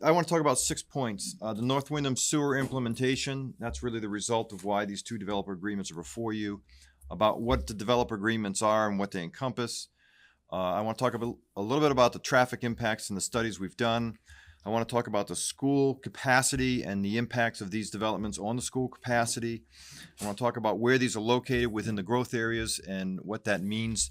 I want to talk about 6 points. The North Windham sewer implementation, that's really the result of why these two developer agreements are before you, about what the developer agreements are and what they encompass. I want to talk a little bit about the traffic impacts and the studies we've done. I want to talk about the school capacity and the impacts of these developments on the school capacity. I want to talk about where these are located within the growth areas and what that means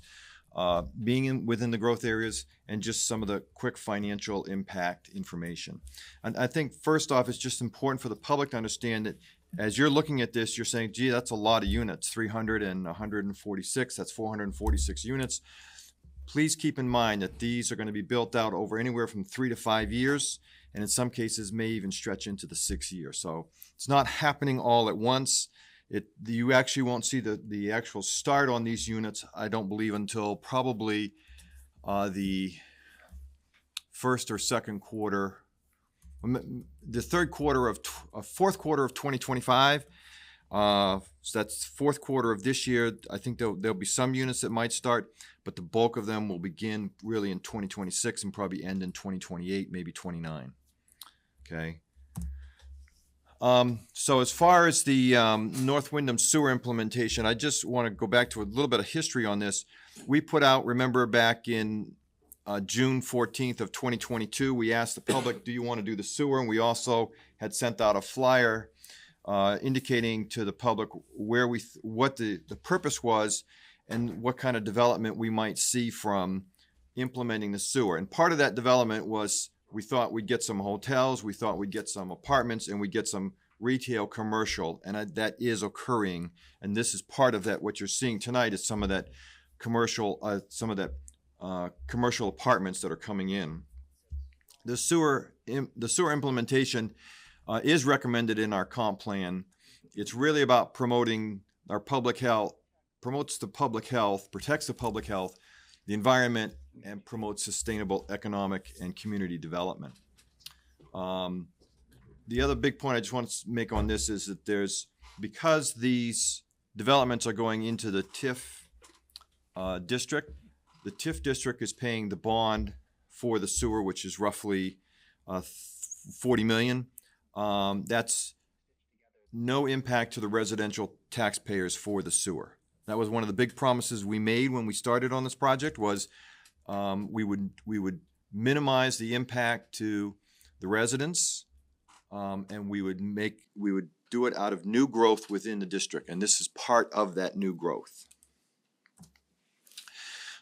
being within the growth areas, and just some of the quick financial impact information. And I think first off, it's just important for the public to understand that as you're looking at this, you're saying, gee, that's a lot of units, 300 and 146, that's 446 units. Please keep in mind that these are going to be built out over anywhere from 3 to 5 years, and in some cases may even stretch into the 6th year. So it's not happening all at once. You actually won't see the actual start on these units, I don't believe, until probably the first or second quarter, the fourth quarter of 2025. So that's fourth quarter of this year. I think there'll be some units that might start, but the bulk of them will begin really in 2026 and probably end in 2028, maybe 29. Okay. So as far as the North Windham sewer implementation, I just want to go back to a little bit of history on this. We put out, remember, back in June 14th of 2022, we asked the public, do you want to do the sewer? And we also had sent out a flyer indicating to the public what the purpose was and what kind of development we might see from implementing the sewer. And part of that development was, we thought we'd get some hotels, we thought we'd get some apartments, and we'd get some retail commercial, and that is occurring. And this is part of that. What you're seeing tonight is some of that commercial, commercial apartments that are coming in. The sewer implementation is recommended in our comp plan. It's really about promoting our public health, promotes the public health, protects the public health, the environment, and promotes sustainable economic and community development. The other big point I just want to make on this is that because these developments are going into the TIF district, the TIF district is paying the bond for the sewer, which is roughly $40 million. That's no impact to the residential taxpayers for the sewer. That was one of the big promises we made when we started on this project, was we would minimize the impact to the residents, and we would do it out of new growth within the district, and this is part of that new growth.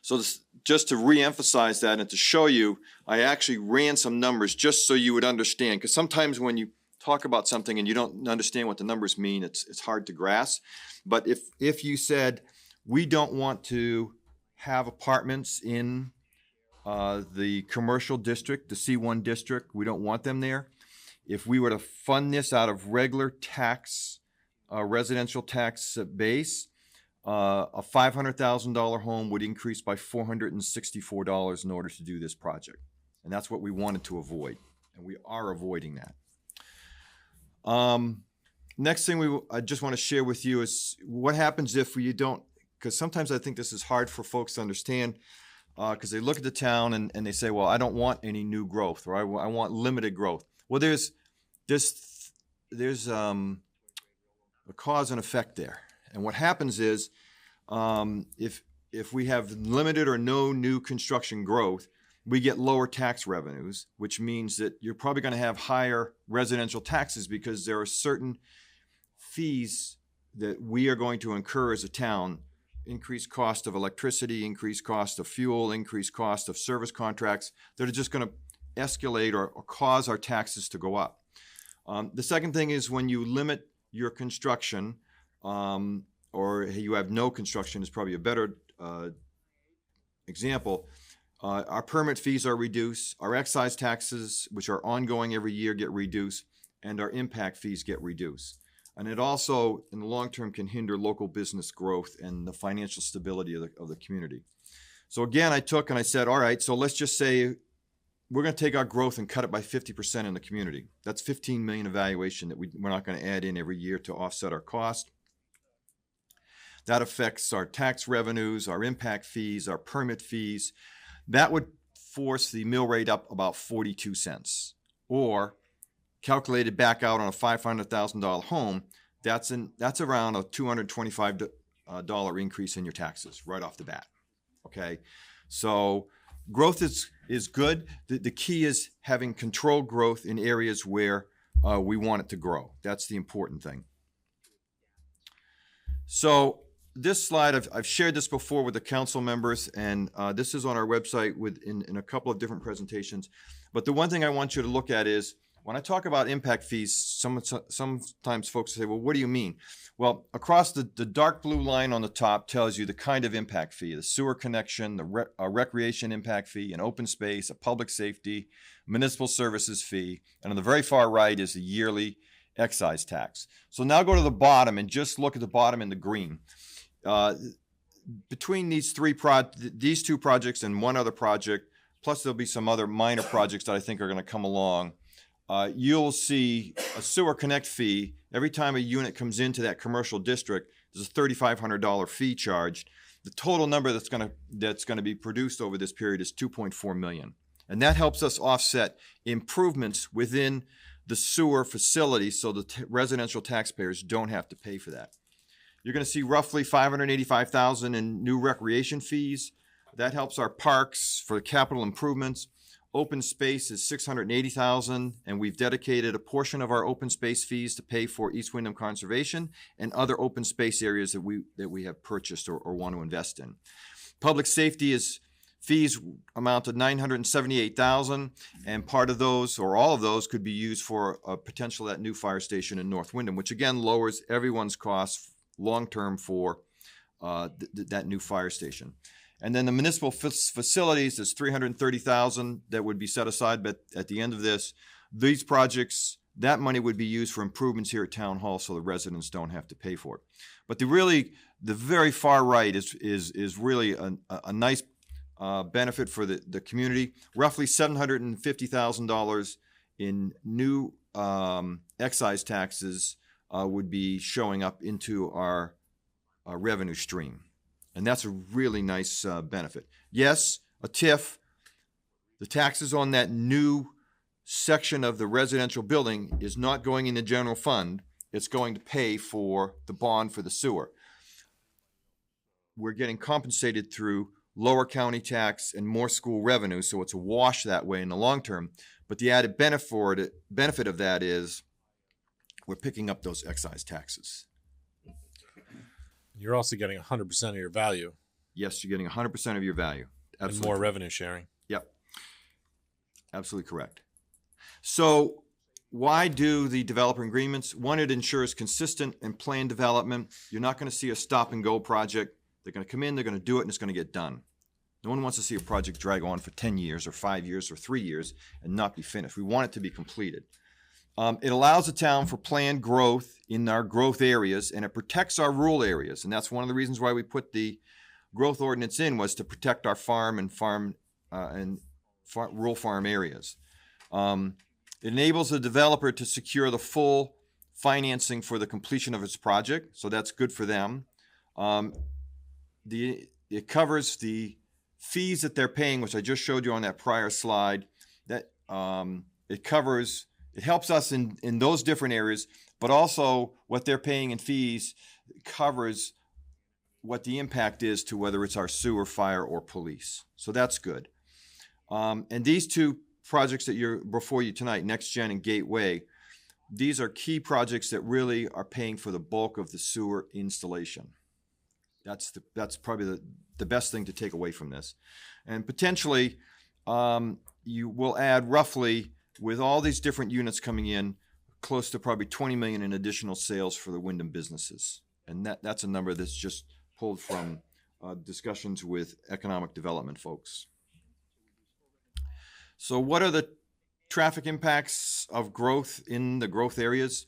So just to re-emphasize that and to show you, I actually ran some numbers just so you would understand, because sometimes when you talk about something and you don't understand what the numbers mean, it's hard to grasp. But if you said, we don't want to have apartments in the commercial district, the C1 district, we don't want them there. If we were to fund this out of regular tax, residential tax base, a $500,000 home would increase by $464 in order to do this project. And that's what we wanted to avoid, and we are avoiding that. Next thing I just want to share with you is what happens if you don't, because sometimes I think this is hard for folks to understand, because they look at the town and they say, well, I don't want any new growth, or I want limited growth. Well, there's a cause and effect there. And what happens is, if we have limited or no new construction growth, we get lower tax revenues, which means that you're probably going to have higher residential taxes, because there are certain fees that we are going to incur as a town: increased cost of electricity, increased cost of fuel, increased cost of service contracts, that are just going to escalate or cause our taxes to go up. The second thing is, when you limit your construction, or you have no construction is probably a better example. Our permit fees are reduced, our excise taxes, which are ongoing every year, get reduced, and our impact fees get reduced. And it also, in the long term, can hinder local business growth and the financial stability of the community. So again, I said, all right, so let's just say we're going to take our growth and cut it by 50% in the community. That's 15 million evaluation that we're not going to add in every year to offset our cost. That affects our tax revenues, our impact fees, our permit fees. That would force the mill rate up about 42 cents. or calculated back out on a $500,000 home, that's around a $225 increase in your taxes right off the bat. Okay, so growth is good. The key is having controlled growth in areas where we want it to grow. That's the important thing. So this slide, I've shared this before with the council members, and this is on our website in a couple of different presentations. But the one thing I want you to look at is, when I talk about impact fees, sometimes folks say, well, what do you mean? Well, across the dark blue line on the top tells you the kind of impact fee: the sewer connection, the recreation impact fee, an open space, a public safety, municipal services fee, and on the very far right is the yearly excise tax. So now go to the bottom and just look at the bottom in the green. Between these these two projects and one other project, plus there'll be some other minor projects that I think are going to come along, you'll see a sewer connect fee. Every time a unit comes into that commercial district, there's a $3,500 fee charged. The total number that's going to be produced over this period is $2.4 million. And that helps us offset improvements within the sewer facility so the residential taxpayers don't have to pay for that. You're going to see roughly $585,000 in new recreation fees. That helps our parks for capital improvements. Open space is $680,000, and we've dedicated a portion of our open space fees to pay for East Windham Conservation and other open space areas that we have purchased or want to invest in. Public safety fees amount to $978,000, and part of those or all of those could be used for a potential that new fire station in North Windham, which again lowers everyone's costs long-term for that new fire station. And then the municipal facilities is $330,000 that would be set aside, but at the end of these projects, that money would be used for improvements here at Town Hall so the residents don't have to pay for it. But the very far right is really a nice benefit for the community. Roughly $750,000 in new excise taxes would be showing up into our revenue stream. And that's a really nice benefit. Yes, a TIF, the taxes on that new section of the residential building is not going in the general fund. It's going to pay for the bond for the sewer. We're getting compensated through lower county tax and more school revenue, so it's a wash that way in the long term. But the added benefit of that is we're picking up those excise taxes. You're also getting 100% of your value. Yes, you're getting 100% of your value. Absolutely. And more revenue sharing. Yep. Absolutely correct. So why do the developer agreements? One, it ensures consistent and planned development. You're not going to see a stop and go project. They're going to come in, they're going to do it, and it's going to get done. No one wants to see a project drag on for 10 years or 5 years or 3 years and not be finished. We want it to be completed. It allows the town for planned growth in our growth areas, and it protects our rural areas. And that's one of the reasons why we put the growth ordinance in, was to protect our rural farm areas. It enables the developer to secure the full financing for the completion of its project, so that's good for them. It covers the fees that they're paying, which I just showed you on that prior slide. That it helps us in those different areas, but also what they're paying in fees covers what the impact is to whether it's our sewer, fire, or police. So that's good. And these two projects that you're before you tonight, Next Gen and Gateway, these are key projects that really are paying for the bulk of the sewer installation. That's probably the best thing to take away from this. And potentially, you will add roughly, with all these different units coming in, close to probably $20 million in additional sales for the Windham businesses. And that's a number that's just pulled from discussions with economic development folks. So what are the traffic impacts of growth in the growth areas?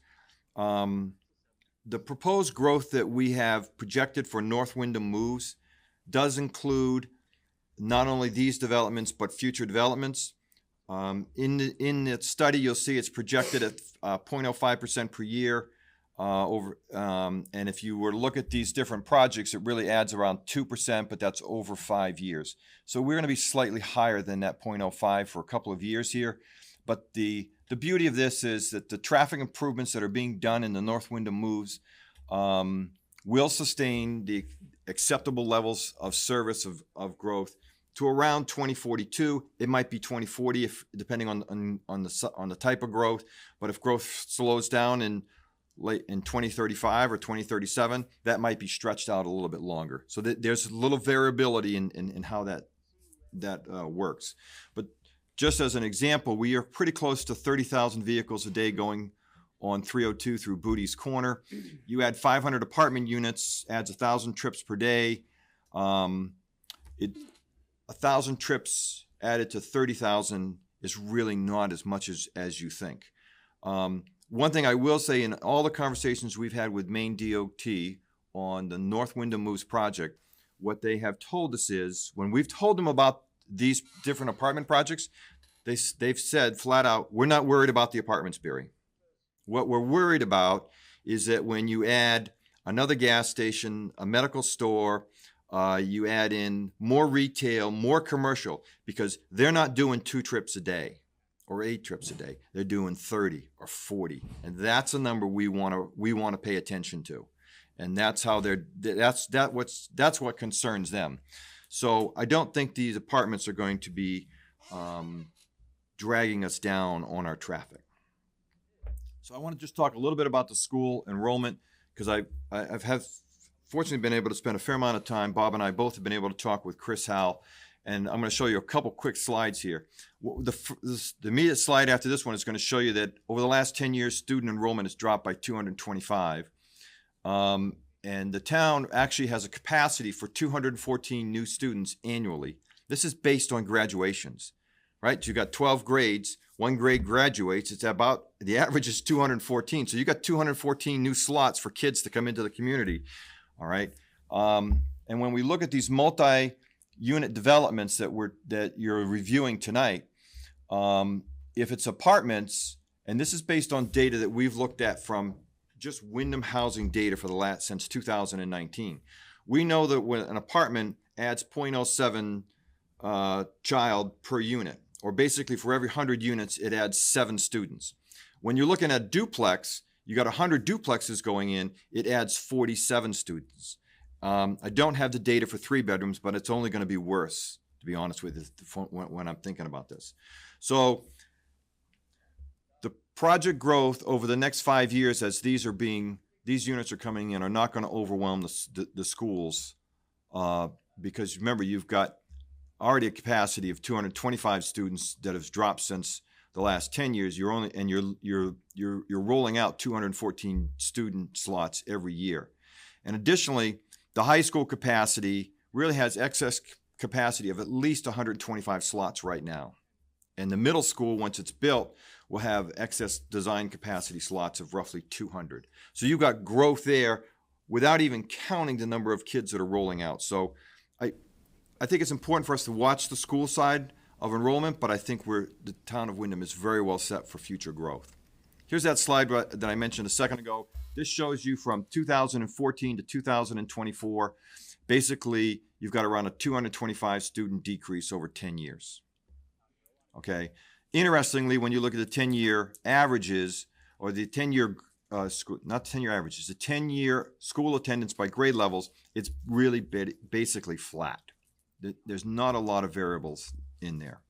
The proposed growth that we have projected for North Windham moves does include not only these developments, but future developments. In the study, you'll see it's projected at 0.05% per year. And if you were to look at these different projects, it really adds around 2%, but that's over 5 years. So we're going to be slightly higher than that 0.05 for a couple of years here. But the beauty of this is that the traffic improvements that are being done in the North Windham moves will sustain the acceptable levels of service of growth to around 2042. It might be 2040 depending on the type of growth. But if growth slows down in 2035 or 2037, that might be stretched out a little bit longer. So there's a little variability in how that works. But just as an example, we are pretty close to 30,000 vehicles a day going on 302 through Booty's Corner. You add 500 apartment units, adds 1,000 trips per day. 1,000 trips added to 30,000 is really not as much as you think. One thing I will say, in all the conversations we've had with Maine DOT on the North Windham Moves project, what they have told us is, when we've told them about these different apartment projects, they've said flat out, we're not worried about the apartments, Barry. What we're worried about is that when you add another gas station, a medical store, you add in more retail, more commercial, because they're not doing 2 trips a day or 8 trips a day. They're doing 30 or 40, and that's a number we want to pay attention to, and that's how that's what concerns them. So I don't think these apartments are going to be dragging us down on our traffic. So I want to just talk a little bit about the school enrollment, because I've fortunately been able to spend a fair amount of time. Bob and I both have been able to talk with Chris Howell, and I'm going to show you a couple quick slides here. The immediate slide after this one is going to show you that over the last 10 years, student enrollment has dropped by 225. And the town actually has a capacity for 214 new students annually. This is based on graduations, right? So you got 12 grades. One grade graduates. It's about, the average is 214. So you got 214 new slots for kids to come into the community. All right. And when we look at these multi-unit developments that you're reviewing tonight, if it's apartments, and this is based on data that we've looked at from just Windham housing data for the last since 2019, we know that when an apartment adds 0.07 child per unit, or basically for every 100 units, it adds 7 students. When you're looking at duplex, you got 100 duplexes going in, it adds 47 students. I don't have the data for 3 bedrooms, but it's only going to be worse, to be honest with you, when I'm thinking about this. So the project growth over the next 5 years, as these units are coming in, are not going to overwhelm the schools, because remember, you've got already a capacity of 225 students that has dropped since the last 10 years. You're rolling out 214 student slots every year. And additionally, the high school capacity really has excess capacity of at least 125 slots right now. And the middle school, once it's built, will have excess design capacity slots of roughly 200. So you've got growth there without even counting the number of kids that are rolling out. So I think it's important for us to watch the school side of enrollment, but I think the town of Windham is very well set for future growth. Here's that slide that I mentioned a second ago. This shows you from 2014 to 2024. Basically, you've got around a 225 student decrease over 10 years. Okay. Interestingly, when you look at the 10-year averages, or the 10-year not 10-year averages, the 10-year school attendance by grade levels, it's really basically flat. There's not a lot of variables in there.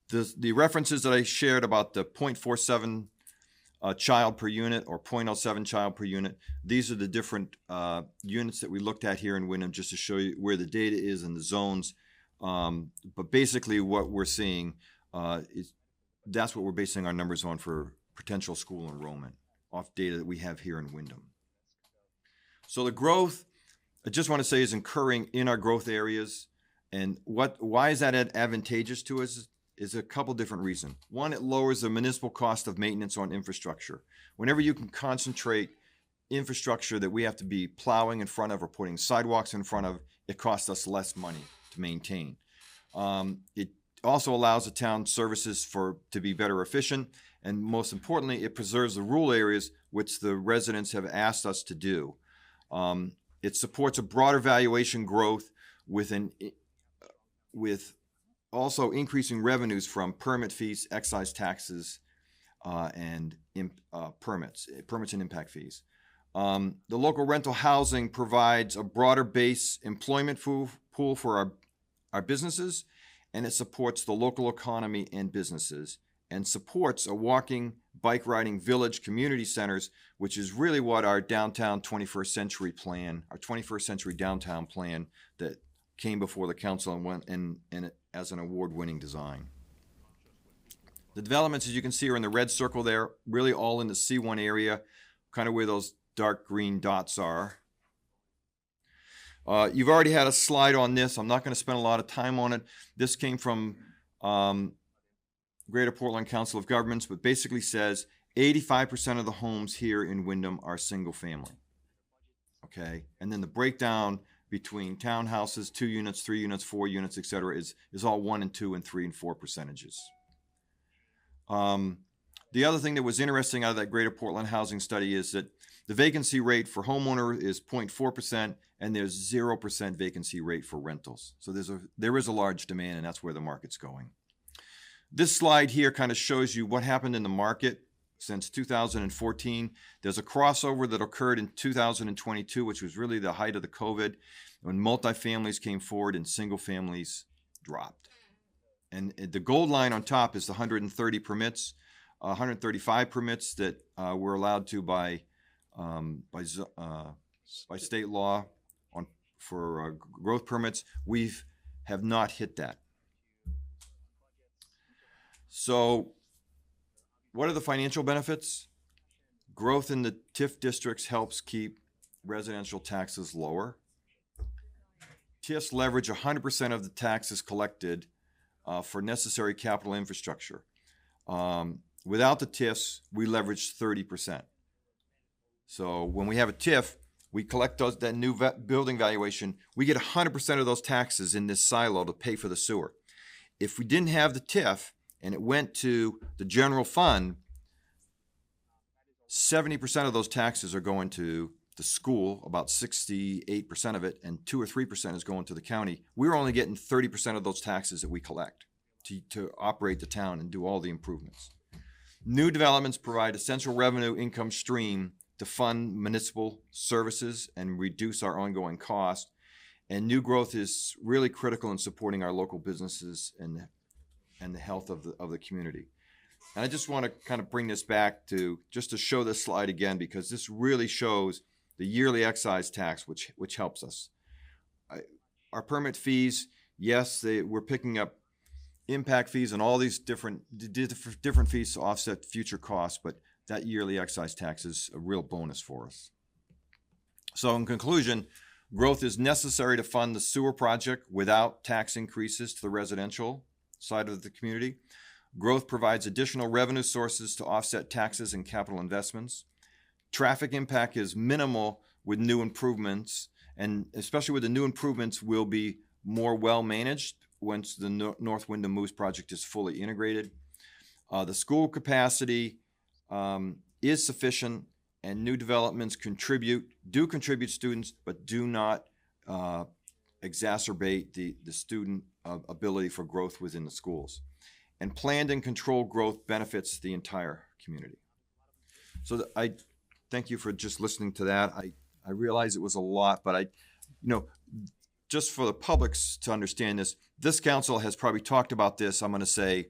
The references that I shared about the 0.47 child per unit or 0.07 child per unit, these are the different units that we looked at here in Windham, just to show you where the data is in the zones. But basically what we're seeing is that's what we're basing our numbers on for potential school enrollment, off data that we have here in Windham. So the growth, I just want to say, is occurring in our growth areas. And why is that advantageous to us is a couple different reasons. One, it lowers the municipal cost of maintenance on infrastructure. Whenever you can concentrate infrastructure that we have to be plowing in front of or putting sidewalks in front of, it costs us less money to maintain. It also allows the town services to be better efficient. And most importantly, it preserves the rural areas, which the residents have asked us to do. It supports a broader valuation growth with also increasing revenues from permit fees, excise taxes, and permits and impact fees. The local rental housing provides a broader base employment pool for our businesses, and it supports the local economy and businesses, and supports a walking, bike riding village community centers, which is really what our downtown 21st century plan, our 21st century downtown plan that came before the council and went in as an award-winning design. The developments, as you can see, are in the red circle there, really all in the C1 area, kind of where those dark green dots are. You've already had a slide on this. I'm not going to spend a lot of time on it. This came from Greater Portland Council of Governments, but basically says 85% of the homes here in Windham are single family. Okay, and then the breakdown between townhouses, 2 units, 3 units, 4 units, etc., is all 1 and 2 and 3 and 4 percentages. The other thing that was interesting out of that Greater Portland housing study is that the vacancy rate for homeowner is 0.4%, and there's 0% vacancy rate for rentals. So there is a large demand, and that's where the market's going. This slide here kind of shows you what happened in the market since 2014. There's a crossover that occurred in 2022, which was really the height of the COVID, when multifamilies came forward and single families dropped. And the gold line on top is the 130 permits, 135 permits that were allowed to by state law for growth permits. We have not hit that. So what are the financial benefits? Growth in the TIF districts helps keep residential taxes lower. TIFs leverage 100% of the taxes collected for necessary capital infrastructure. Without the TIFs, we leverage 30%. So when we have a TIF, we collect that new building valuation. We get 100% of those taxes in this silo to pay for the sewer. If we didn't have the TIF and it went to the general fund, 70% of those taxes are going to the school, about 68% of it, and 2 or 3% is going to the county. We're only getting 30% of those taxes that we collect to operate the town and do all the improvements. New developments provide essential revenue income stream to fund municipal services and reduce our ongoing cost. And new growth is really critical in supporting our local businesses and the health of the community. And I just want to kind of bring this back to just to show this slide again, because this really shows the yearly excise tax, which helps us. Our permit fees, yes, we're picking up impact fees and all these different fees to offset future costs, but that yearly excise tax is a real bonus for us. So in conclusion, growth is necessary to fund the sewer project without tax increases to the residential side of the community. Growth provides additional revenue sources to offset taxes and capital investments. Traffic impact is minimal with new improvements, and especially with the new improvements will be more well managed once the North Windham Moves project is fully integrated. The school capacity is sufficient, and new developments contribute students, but do not exacerbate the student ability for growth within the schools. And planned and controlled growth benefits the entire community. So I thank you for just listening to that. I realize it was a lot, but just for the publics to understand this council has probably talked about this, I'm going to say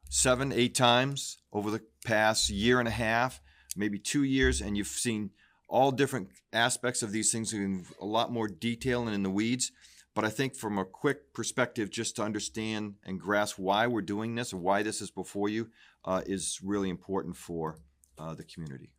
7, 8 times over the past year and a half, maybe 2 years, and you've seen all different aspects of these things in a lot more detail and in the weeds. But I think from a quick perspective, just to understand and grasp why we're doing this and why this is before you is really important for the community.